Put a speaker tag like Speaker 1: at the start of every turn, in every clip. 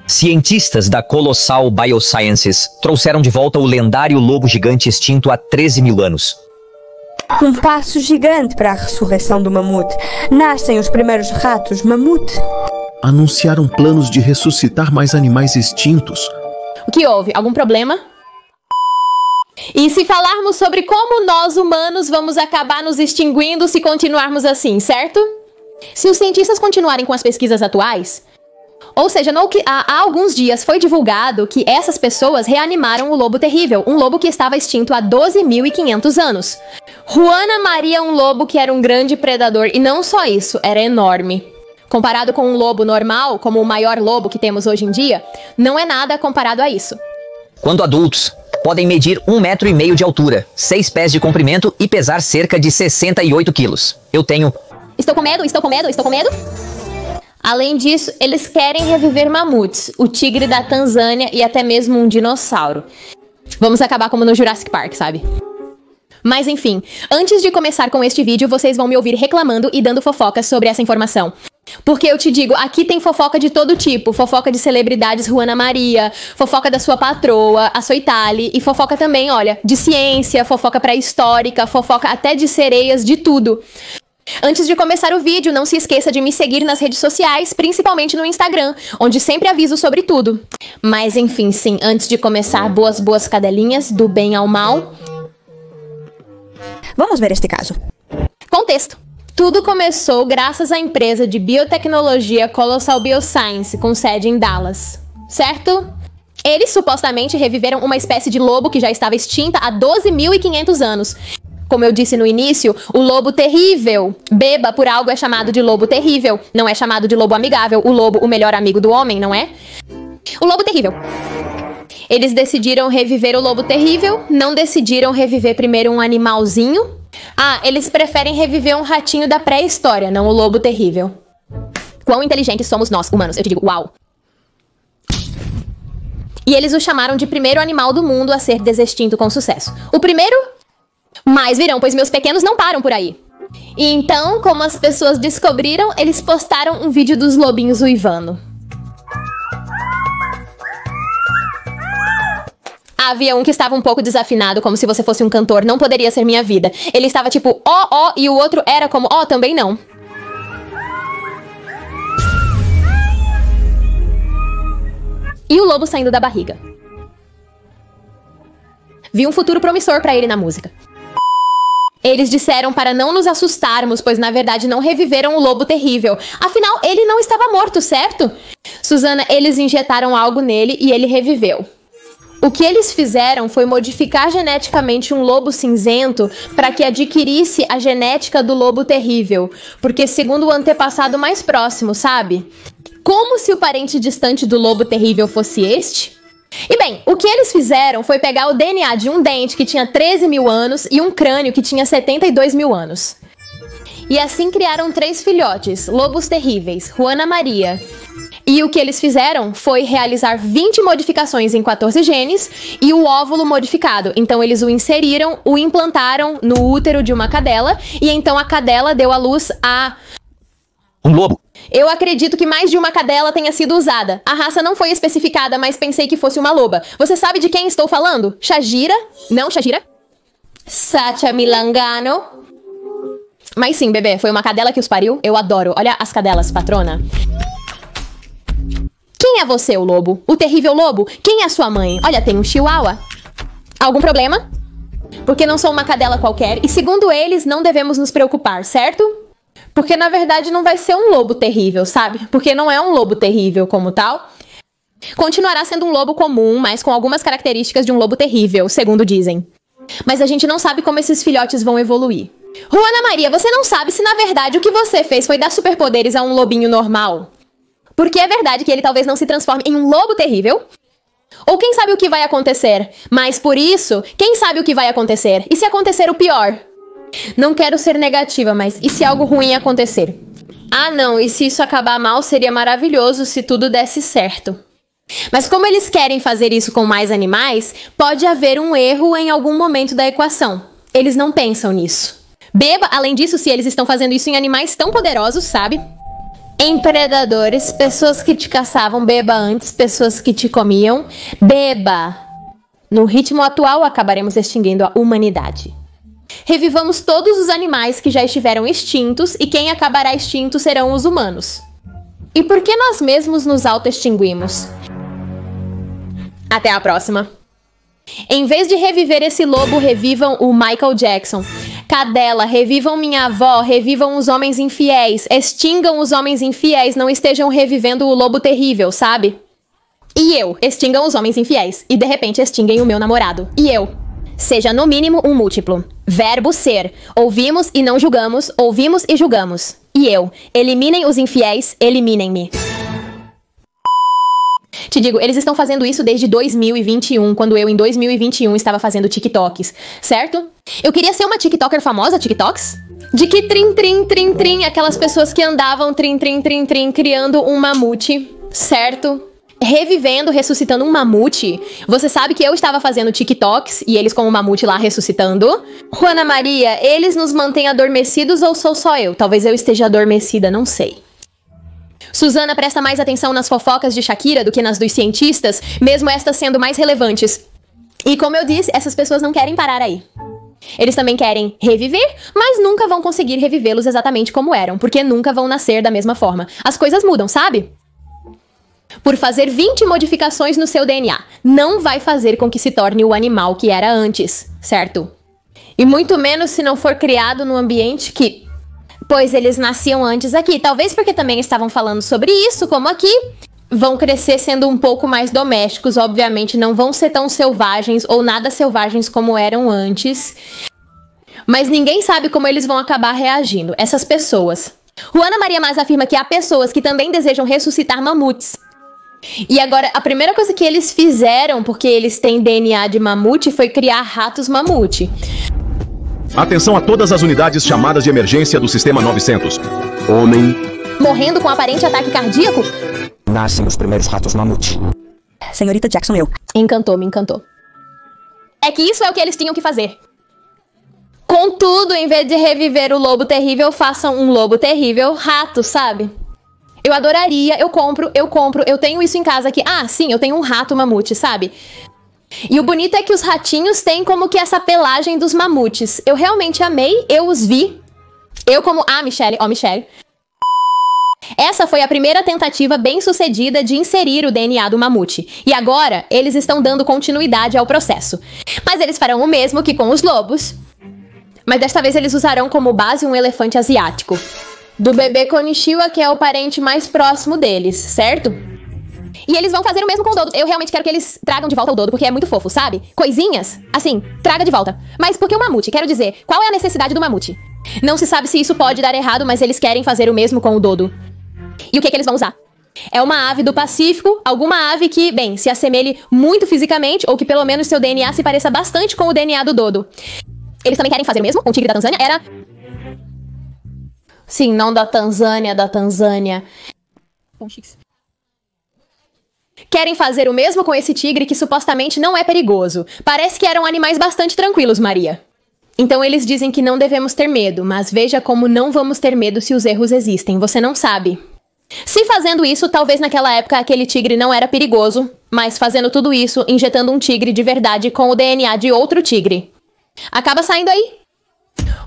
Speaker 1: Cientistas da Colossal Biosciences trouxeram de volta o lendário lobo gigante extinto há 13 mil anos.
Speaker 2: Um passo gigante para a ressurreição do mamute. Nascem os primeiros ratos mamute.
Speaker 3: Anunciaram planos de ressuscitar mais animais extintos.
Speaker 4: O que houve? Algum problema? E se falarmos sobre como nós humanos vamos acabar nos extinguindo se continuarmos assim, certo? Se os cientistas continuarem com as pesquisas atuais... Ou seja, há alguns dias foi divulgado que essas pessoas reanimaram o lobo terrível, um lobo que estava extinto há 12.500 anos. Juana Maria, um lobo que era um grande predador, e não só isso, era enorme. Comparado com um lobo normal, como o maior lobo que temos hoje em dia, não é nada comparado a isso.
Speaker 1: Quando adultos, podem medir 1,5 metro de altura, 6 pés de comprimento e pesar cerca de 68 quilos. Eu tenho...
Speaker 4: Estou com medo, estou com medo, estou com medo. Além disso, eles querem reviver mamutes, o tigre da Tanzânia e até mesmo um dinossauro. Vamos acabar como no Jurassic Park, sabe? Mas enfim, antes de começar com este vídeo, vocês vão me ouvir reclamando e dando fofocas sobre essa informação. Porque eu te digo, aqui tem fofoca de todo tipo, fofoca de celebridades Juana Maria, fofoca da sua patroa, a Soitali, e fofoca também, olha, de ciência, fofoca pré-histórica, fofoca até de sereias, de tudo. Antes de começar o vídeo, não se esqueça de me seguir nas redes sociais, principalmente no Instagram, onde sempre aviso sobre tudo. Mas enfim, sim, antes de começar, boas cadelinhas, do bem ao mal.
Speaker 2: Vamos ver este caso.
Speaker 4: Contexto. Tudo começou graças à empresa de biotecnologia Colossal Bioscience, com sede em Dallas, certo? Eles supostamente reviveram uma espécie de lobo que já estava extinta há 12.500 anos. Como eu disse no início, o lobo terrível. Beba por algo é chamado de lobo terrível. Não é chamado de lobo amigável. O lobo, o melhor amigo do homem, não é? O lobo terrível. Eles decidiram reviver o lobo terrível. Não decidiram reviver primeiro um animalzinho. Ah, eles preferem reviver um ratinho da pré-história, não o lobo terrível. Quão inteligentes somos nós, humanos. Eu te digo, uau. E eles o chamaram de primeiro animal do mundo a ser desextinto com sucesso. O primeiro... Mas virão, pois meus pequenos não param por aí. E então, como as pessoas descobriram, eles postaram um vídeo dos lobinhos uivando. Havia um que estava um pouco desafinado, como se você fosse um cantor, não poderia ser minha vida. Ele estava tipo, ó, ó, e o outro era como, ó, também não. E o lobo saindo da barriga. Vi um futuro promissor pra ele na música. Eles disseram para não nos assustarmos, pois na verdade não reviveram o lobo terrível. Afinal, ele não estava morto, certo? Susana, eles injetaram algo nele e ele reviveu. O que eles fizeram foi modificar geneticamente um lobo cinzento para que adquirisse a genética do lobo terrível. Porque segundo o antepassado mais próximo, sabe? Como se o parente distante do lobo terrível fosse este? E bem, o que eles fizeram foi pegar o DNA de um dente que tinha 13 mil anos e um crânio que tinha 72 mil anos. E assim criaram 3 filhotes, lobos terríveis, Juana Maria. E o que eles fizeram foi realizar 20 modificações em 14 genes e o óvulo modificado. Então eles o inseriram, o implantaram no útero de uma cadela e então a cadela deu à luz a...
Speaker 1: um lobo.
Speaker 4: Eu acredito que mais de uma cadela tenha sido usada. A raça não foi especificada, mas pensei que fosse uma loba. Você sabe de quem estou falando? Shagira? Não, Shagira? Satya Milangano? Mas sim, bebê, foi uma cadela que os pariu. Eu adoro. Olha as cadelas, patrona. Quem é você, o lobo? O terrível lobo? Quem é a sua mãe? Olha, tem um chihuahua. Algum problema? Porque não sou uma cadela qualquer. E segundo eles, não devemos nos preocupar, certo? Porque, na verdade, não vai ser um lobo terrível, sabe? Porque não é um lobo terrível como tal. Continuará sendo um lobo comum, mas com algumas características de um lobo terrível, segundo dizem. Mas a gente não sabe como esses filhotes vão evoluir. Juana Maria, você não sabe se, na verdade, o que você fez foi dar superpoderes a um lobinho normal? Porque é verdade que ele talvez não se transforme em um lobo terrível. Ou quem sabe o que vai acontecer? Mas por isso, quem sabe o que vai acontecer? E se acontecer o pior? Não quero ser negativa, mas e se algo ruim acontecer? Ah não, e se isso acabar mal, seria maravilhoso se tudo desse certo. Mas como eles querem fazer isso com mais animais, pode haver um erro em algum momento da equação. Eles não pensam nisso. Beba, além disso, se eles estão fazendo isso em animais tão poderosos, sabe? em predadores, pessoas que te caçavam, beba antes, pessoas que te comiam, beba. No ritmo atual, acabaremos extinguindo a humanidade. Revivamos todos os animais que já estiveram extintos e quem acabará extinto serão os humanos. E por que nós mesmos nos auto-extinguimos? Até a próxima. Em vez de reviver esse lobo, revivam o Michael Jackson. Cadela, revivam minha avó, revivam os homens infiéis, extingam os homens infiéis, não estejam revivendo o lobo terrível, sabe? E eu, extingam os homens infiéis, e de repente extinguem o meu namorado. E eu, seja no mínimo um múltiplo. Verbo ser, ouvimos e não julgamos, ouvimos e julgamos. E eu, eliminem os infiéis, eliminem-me. Te digo, eles estão fazendo isso desde 2021, quando eu em 2021 estava fazendo TikToks, certo? Eu queria ser uma TikToker famosa, TikToks? De que trim, aquelas pessoas que andavam trim, criando um mamute, certo? Revivendo, ressuscitando um mamute. Você sabe que eu estava fazendo TikToks e eles com o mamute lá ressuscitando. Juana Maria, eles nos mantêm adormecidos ou sou só eu? Talvez eu esteja adormecida, não sei. Suzana presta mais atenção nas fofocas de Shakira do que nas dos cientistas, mesmo estas sendo mais relevantes. E como eu disse, essas pessoas não querem parar aí. Eles também querem reviver, mas nunca vão conseguir revivê-los exatamente como eram, porque nunca vão nascer da mesma forma. As coisas mudam, sabe? Por fazer 20 modificações no seu DNA, não vai fazer com que se torne o animal que era antes, certo? E muito menos se não for criado no ambiente que... Pois eles nasciam antes aqui, talvez porque também estavam falando sobre isso, como aqui. Vão crescer sendo um pouco mais domésticos, obviamente não vão ser tão selvagens ou nada selvagens como eram antes. Mas ninguém sabe como eles vão acabar reagindo, essas pessoas. Juana Maria Mas afirma que há pessoas que também desejam ressuscitar mamutes. E agora, a primeira coisa que eles fizeram, porque eles têm DNA de mamute, foi criar ratos mamute.
Speaker 5: Atenção a todas as unidades chamadas de emergência do Sistema 900. Homem...
Speaker 4: Morrendo com aparente ataque cardíaco?
Speaker 6: Nascem os primeiros ratos mamute.
Speaker 2: Senhorita Jackson, eu.
Speaker 4: Encantou, me encantou. É que isso é o que eles tinham que fazer. Contudo, em vez de reviver o lobo terrível, façam um lobo terrível rato, sabe? Eu adoraria, eu compro, eu tenho isso em casa aqui. Ah, sim, eu tenho um rato mamute, sabe? E o bonito é que os ratinhos têm como que essa pelagem dos mamutes. Eu realmente amei, eu os vi. Eu como... Ah, Michelle, Michelle. Essa foi a primeira tentativa bem sucedida de inserir o DNA do mamute. E agora, eles estão dando continuidade ao processo. Mas eles farão o mesmo que com os lobos. Mas desta vez eles usarão como base um elefante asiático. Do bebê Konishiwa, que é o parente mais próximo deles, certo? E eles vão fazer o mesmo com o Dodo. Eu realmente quero que eles tragam de volta o Dodo, porque é muito fofo, sabe? Coisinhas, assim, traga de volta. Mas por que o mamute? Quero dizer, qual é a necessidade do mamute? Não se sabe se isso pode dar errado, mas eles querem fazer o mesmo com o Dodo. E o que eles vão usar? É uma ave do Pacífico, alguma ave que, bem, se assemelhe muito fisicamente, ou que pelo menos seu DNA se pareça bastante com o DNA do Dodo. Eles também querem fazer o mesmo com o tigre da Tanzânia? Era... Sim, não da Tanzânia, da Tanzânia. Querem fazer o mesmo com esse tigre que supostamente não é perigoso. Parece que eram animais bastante tranquilos, Maria. Então eles dizem que não devemos ter medo, mas veja como não vamos ter medo se os erros existem, você não sabe. Se fazendo isso, talvez naquela época aquele tigre não era perigoso, mas fazendo tudo isso, injetando um tigre de verdade com o DNA de outro tigre. Acaba saindo aí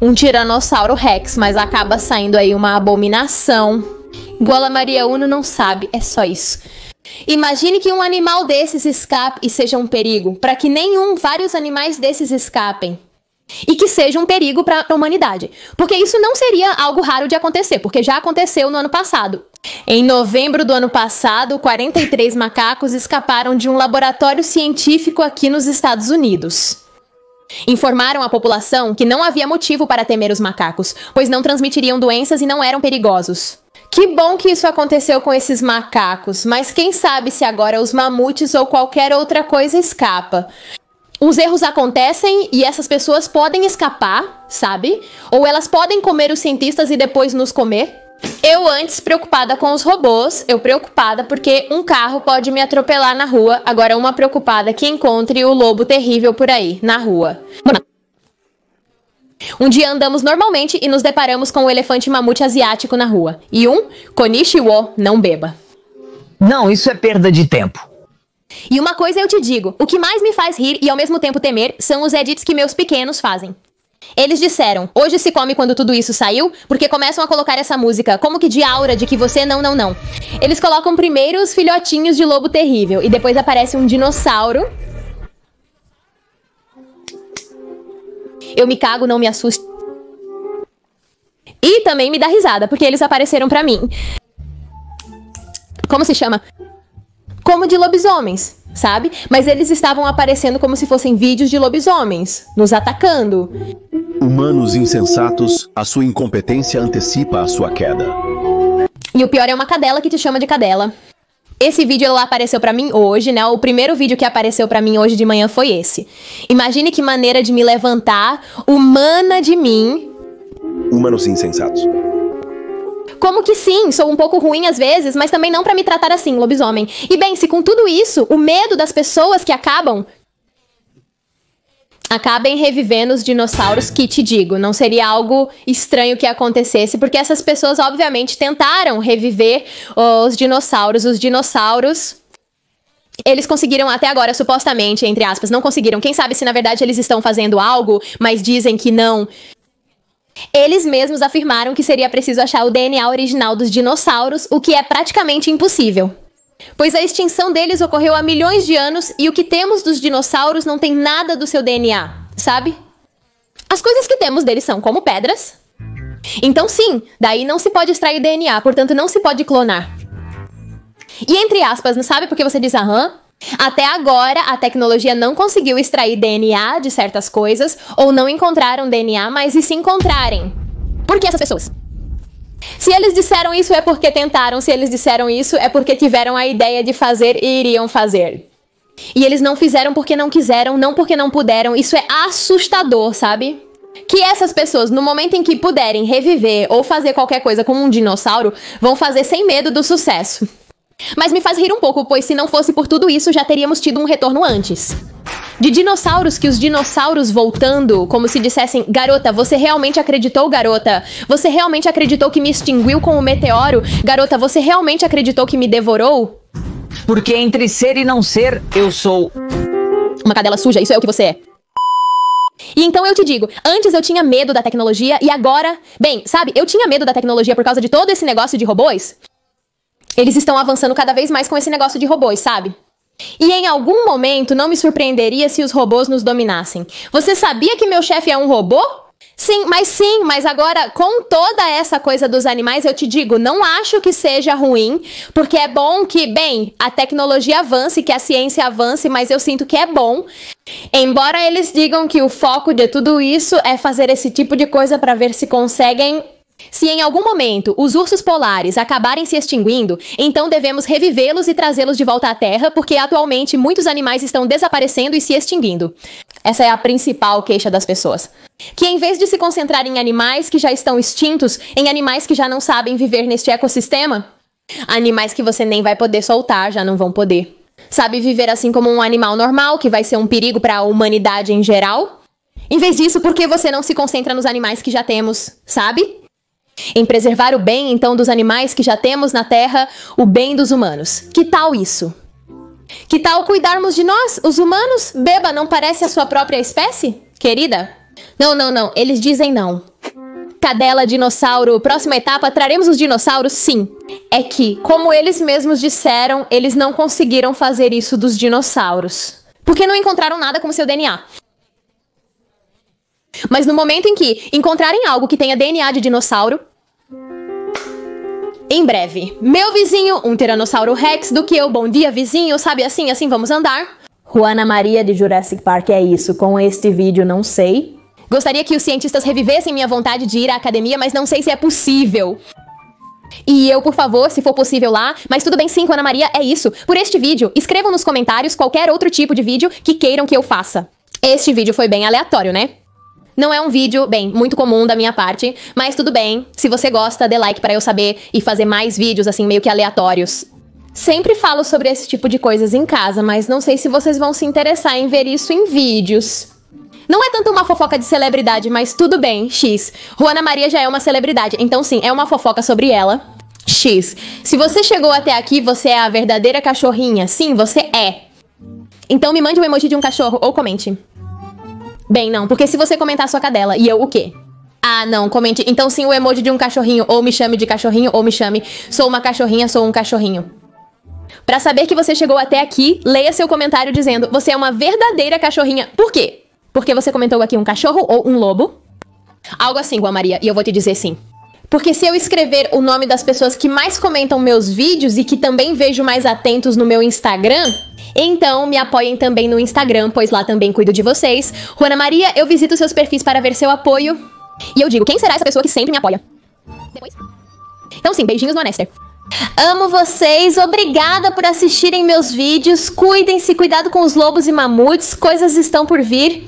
Speaker 4: um Tiranossauro Rex, mas acaba saindo aí uma abominação. Igual a Maria Uno não sabe, é só isso. Imagine que um animal desses escape e seja um perigo, para que vários animais desses escapem. E que seja um perigo para a humanidade. Porque isso não seria algo raro de acontecer, porque já aconteceu no ano passado. Em novembro do ano passado, 43 macacos escaparam de um laboratório científico aqui nos Estados Unidos. Informaram à população que não havia motivo para temer os macacos, pois não transmitiriam doenças e não eram perigosos. Que bom que isso aconteceu com esses macacos, mas quem sabe se agora os mamutes ou qualquer outra coisa escapa. Os erros acontecem e essas pessoas podem escapar, sabe? Ou elas podem comer os cientistas e depois nos comer. Eu antes preocupada com os robôs, eu preocupada porque um carro pode me atropelar na rua, agora uma preocupada que encontre o lobo terrível por aí, na rua. Um dia andamos normalmente e nos deparamos com o elefante mamute asiático na rua. E Konnichiwa, não beba.
Speaker 1: Não, isso é perda de tempo.
Speaker 4: E uma coisa eu te digo, o que mais me faz rir e ao mesmo tempo temer são os edits que meus pequenos fazem. Eles disseram, hoje se come quando tudo isso saiu, porque começam a colocar essa música, como que de aura de que você não. Eles colocam primeiro os filhotinhos de lobo terrível, e depois aparece um dinossauro. Eu me cago, não me assuste. E também me dá risada, porque eles apareceram pra mim. Como se chama? Como de lobisomens, sabe? Mas eles estavam aparecendo como se fossem vídeos de lobisomens, nos atacando.
Speaker 3: Humanos insensatos, a sua incompetência antecipa a sua queda.
Speaker 4: E o pior é uma cadela que te chama de cadela. Esse vídeo ela apareceu pra mim hoje, né? O primeiro vídeo que apareceu pra mim hoje de manhã foi esse. Imagine que maneira de me levantar, humana de mim.
Speaker 5: Humanos insensatos.
Speaker 4: Como que sim, sou um pouco ruim às vezes, mas também não pra me tratar assim, lobisomem. E bem, se com tudo isso, o medo das pessoas que acabem revivendo os dinossauros, que te digo, não seria algo estranho que acontecesse, porque essas pessoas obviamente tentaram reviver os dinossauros. Os dinossauros, eles conseguiram até agora, supostamente, entre aspas, não conseguiram. Quem sabe se na verdade eles estão fazendo algo, mas dizem que não. Eles mesmos afirmaram que seria preciso achar o DNA original dos dinossauros, o que é praticamente impossível. Pois a extinção deles ocorreu há milhões de anos e o que temos dos dinossauros não tem nada do seu DNA, sabe? As coisas que temos deles são como pedras. Então sim, daí não se pode extrair DNA, portanto não se pode clonar. E entre aspas, não sabe por que você diz aham? Até agora, a tecnologia não conseguiu extrair DNA de certas coisas, ou não encontraram DNA, mas e se encontrarem? Por que essas pessoas? Se eles disseram isso é porque tentaram, se eles disseram isso é porque tiveram a ideia de fazer e iriam fazer. E eles não fizeram porque não quiseram, não porque não puderam, isso é assustador, sabe? Que essas pessoas, no momento em que puderem reviver ou fazer qualquer coisa com um dinossauro, vão fazer sem medo do sucesso. Mas me faz rir um pouco, pois se não fosse por tudo isso, já teríamos tido um retorno antes. De dinossauros, que os dinossauros voltando, como se dissessem, garota, você realmente acreditou, garota? Você realmente acreditou que me extinguiu com o meteoro? Garota, você realmente acreditou que me devorou?
Speaker 1: Porque entre ser e não ser, eu sou
Speaker 4: uma cadela suja, isso é o que você é. E então eu te digo, antes eu tinha medo da tecnologia e agora... Bem, sabe, eu tinha medo da tecnologia por causa de todo esse negócio de robôs. Eles estão avançando cada vez mais com esse negócio de robôs, sabe? E em algum momento não me surpreenderia se os robôs nos dominassem. Você sabia que meu chefe é um robô? Sim, mas agora com toda essa coisa dos animais, eu te digo, não acho que seja ruim, porque é bom que, bem, a tecnologia avance, que a ciência avance, mas eu sinto que é bom. Embora eles digam que o foco de tudo isso é fazer esse tipo de coisa para ver se conseguem... Se em algum momento os ursos polares acabarem se extinguindo, então devemos revivê-los e trazê-los de volta à Terra, porque atualmente muitos animais estão desaparecendo e se extinguindo. Essa é a principal queixa das pessoas. Que em vez de se concentrar em animais que já estão extintos, em animais que já não sabem viver neste ecossistema, animais que você nem vai poder soltar, já não vão poder. Sabe viver assim como um animal normal, que vai ser um perigo para a humanidade em geral? Em vez disso, por que você não se concentra nos animais que já temos, sabe? Em preservar o bem, então, dos animais que já temos na Terra, o bem dos humanos. Que tal isso? Que tal cuidarmos de nós, os humanos? Beba, não parece a sua própria espécie, querida? Não, eles dizem não. Cadela, dinossauro, próxima etapa, traremos os dinossauros? Sim. É que, como eles mesmos disseram, eles não conseguiram fazer isso dos dinossauros. Porque não encontraram nada com seu DNA. Mas no momento em que encontrarem algo que tenha DNA de dinossauro, em breve, meu vizinho, um Tiranossauro Rex, do que eu, bom dia vizinho, sabe assim vamos andar. Juana Maria de Jurassic Park é isso, com este vídeo não sei. Gostaria que os cientistas revivessem minha vontade de ir à academia, mas não sei se é possível. E eu, por favor, se for possível lá, mas tudo bem sim, Juana Maria, é isso. Por este vídeo, escrevam nos comentários qualquer outro tipo de vídeo que queiram que eu faça. Este vídeo foi bem aleatório, né? Não é um vídeo, bem, muito comum da minha parte, mas tudo bem. Se você gosta, dê like para eu saber e fazer mais vídeos assim meio que aleatórios. Sempre falo sobre esse tipo de coisas em casa, mas não sei se vocês vão se interessar em ver isso em vídeos. Não é tanto uma fofoca de celebridade, mas tudo bem, X. Juana Maria já é uma celebridade, então sim, é uma fofoca sobre ela. X. Se você chegou até aqui, você é a verdadeira cachorrinha. Sim, você é. Então me mande um emoji de um cachorro ou comente. Bem, não, porque se você comentar, sua cadela. E eu o quê? Ah, não, comente. Então sim, o emoji de um cachorrinho. Ou me chame de cachorrinho, ou me chame sou uma cachorrinha, sou um cachorrinho. Pra saber que você chegou até aqui, leia seu comentário dizendo você é uma verdadeira cachorrinha. Por quê? Porque você comentou aqui um cachorro ou um lobo? Algo assim, Juana Maria, e eu vou te dizer sim. Porque se eu escrever o nome das pessoas que mais comentam meus vídeos e que também vejo mais atentos no meu Instagram, então me apoiem também no Instagram, pois lá também cuido de vocês. Juana Maria, eu visito seus perfis para ver seu apoio. E eu digo, quem será essa pessoa que sempre me apoia? Depois? Então sim, beijinhos no Anester. Amo vocês, obrigada por assistirem meus vídeos. Cuidem-se, cuidado com os lobos e mamutes, coisas estão por vir.